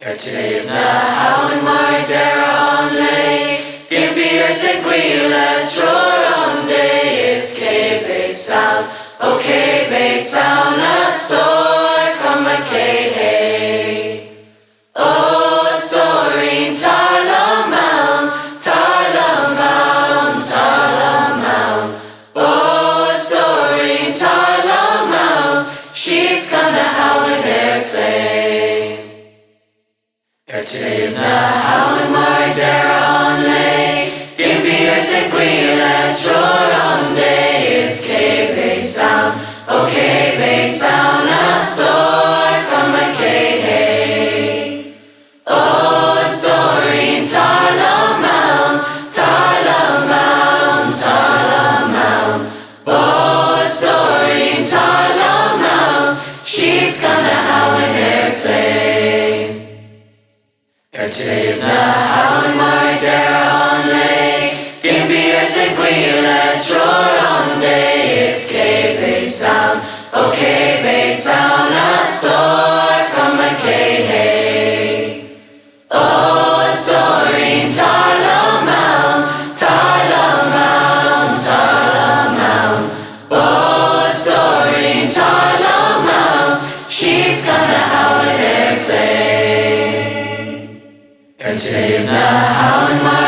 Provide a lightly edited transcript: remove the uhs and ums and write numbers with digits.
Thaobh na habhann mar deireadh an lé, impí te Gaeilge treoraimh is físeán, ó físeán a stóir Cuma chlé. Ó stóirín tar liom, ó stóirín tar liom, Síos gonna habhann chlé. Thaobh na habhann mar deireadh an lé, impí te Gaeilge treoraimh is físeán, ó físeán a stóir Cuma chlé. Ó stóirín tar liom, ó stóirín tar liom, Síos gonna habhann chlé. Thaobh na habhann mar deireadh an lé, impí te Gaeilge treoraimh is físeán, ó físeán a stóir Cuma chlé. Ó stóirín tar liom, ó stóirín tar liom, Síos gonna habhann chlé. Thaobh na habhann mar